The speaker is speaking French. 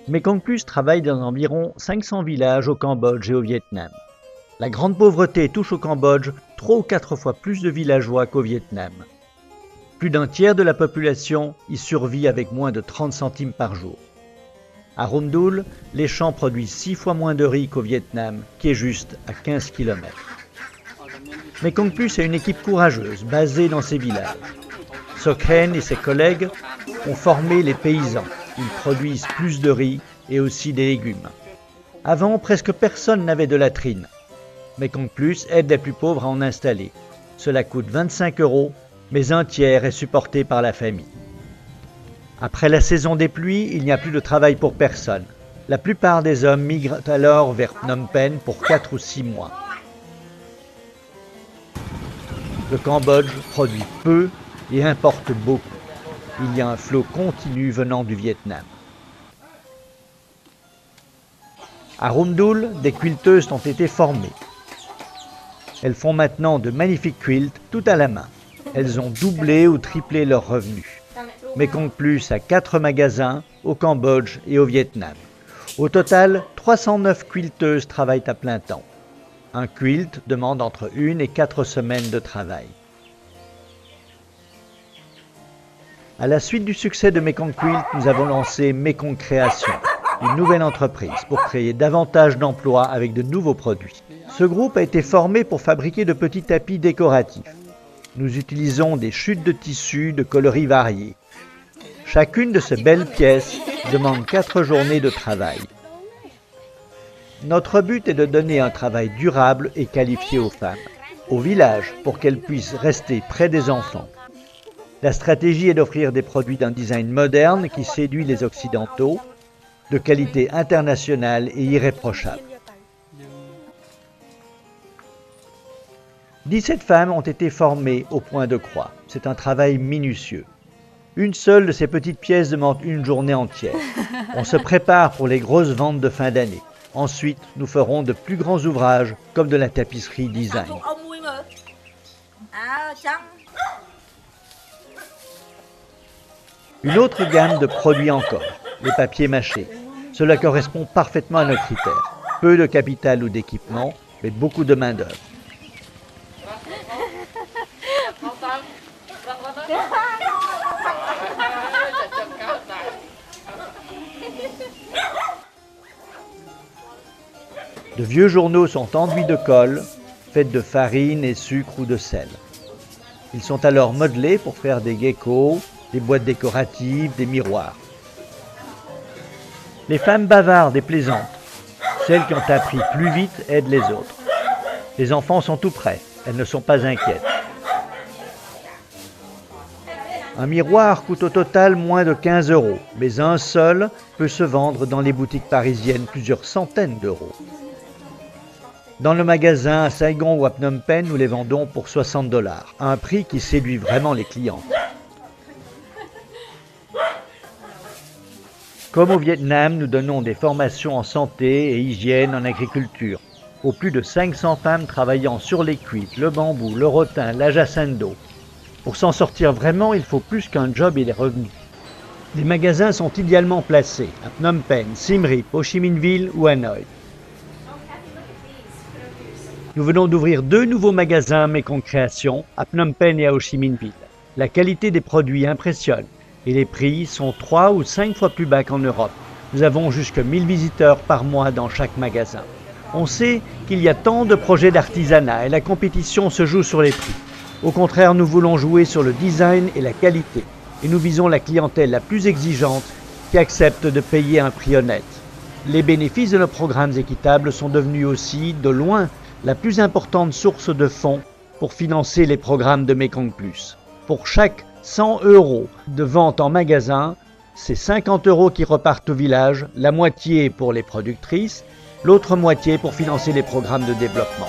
Mekong Plus travaille dans environ 500 villages au Cambodge et au Vietnam. La grande pauvreté touche au Cambodge 3 ou 4 fois plus de villageois qu'au Vietnam. Plus d'un tiers de la population y survit avec moins de 30 centimes par jour. À Rumdul, les champs produisent 6 fois moins de riz qu'au Vietnam, qui est juste à 15 km. Mekong Plus est une équipe courageuse, basée dans ces villages. Sokhen et ses collègues ont formé les paysans. Ils produisent plus de riz et aussi des légumes. Avant, presque personne n'avait de latrine. Mekong Plus aide les plus pauvres à en installer. Cela coûte 25 €, mais un tiers est supporté par la famille. Après la saison des pluies, il n'y a plus de travail pour personne. La plupart des hommes migrent alors vers Phnom Penh pour 4 ou 6 mois. Le Cambodge produit peu et importe beaucoup. Il y a un flot continu venant du Vietnam. À Rumdul, des quilteuses ont été formées. Elles font maintenant de magnifiques quilts tout à la main. Elles ont doublé ou triplé leurs revenus. Mekong Plus a 4 magasins au Cambodge et au Vietnam. Au total, 309 quilteuses travaillent à plein temps. Un quilt demande entre 1 et 4 semaines de travail. À la suite du succès de Mekong Quilt, nous avons lancé Mekong Création, une nouvelle entreprise pour créer davantage d'emplois avec de nouveaux produits. Ce groupe a été formé pour fabriquer de petits tapis décoratifs. Nous utilisons des chutes de tissus de coloris variés. Chacune de ces belles pièces demande 4 journées de travail. Notre but est de donner un travail durable et qualifié aux femmes, au village, pour qu'elles puissent rester près des enfants. La stratégie est d'offrir des produits d'un design moderne qui séduit les Occidentaux, de qualité internationale et irréprochable. 17 femmes ont été formées au point de croix. C'est un travail minutieux. Une seule de ces petites pièces demande une journée entière. On se prépare pour les grosses ventes de fin d'année. Ensuite, nous ferons de plus grands ouvrages comme de la tapisserie design. Une autre gamme de produits encore, les papiers mâchés. Cela correspond parfaitement à nos critères. Peu de capital ou d'équipement, mais beaucoup de main-d'œuvre. De vieux journaux sont enduits de colle, faite de farine et sucre ou de sel. Ils sont alors modelés pour faire des geckos, des boîtes décoratives, des miroirs. Les femmes bavardes et plaisantes. Celles qui ont appris plus vite aident les autres. Les enfants sont tout prêts, elles ne sont pas inquiètes. Un miroir coûte au total moins de 15 €, mais un seul peut se vendre dans les boutiques parisiennes plusieurs centaines d'euros. Dans le magasin à Saigon ou à Phnom Penh, nous les vendons pour 60 $, un prix qui séduit vraiment les clients. Comme au Vietnam, nous donnons des formations en santé et hygiène en agriculture aux plus de 500 femmes travaillant sur les quilts, le bambou, le rotin, la jacinthe d'eau. Pour s'en sortir vraiment, il faut plus qu'un job et des revenus. Les magasins sont idéalement placés à Phnom Penh, Siem Reap, Ho Chi Minh Ville ou Hanoï. Nous venons d'ouvrir 2 nouveaux magasins Mekong Création à Phnom Penh et à Ho Chi Minh Ville. La qualité des produits impressionne et les prix sont 3 ou 5 fois plus bas qu'en Europe. Nous avons jusqu'à 1000 visiteurs par mois dans chaque magasin. On sait qu'il y a tant de projets d'artisanat et la compétition se joue sur les prix. Au contraire, nous voulons jouer sur le design et la qualité. Et nous visons la clientèle la plus exigeante qui accepte de payer un prix honnête. Les bénéfices de nos programmes équitables sont devenus aussi, de loin, la plus importante source de fonds pour financer les programmes de Mekong Plus. Pour chaque 100 € de vente en magasin, c'est 50 € qui repartent au village, la moitié pour les productrices, l'autre moitié pour financer les programmes de développement.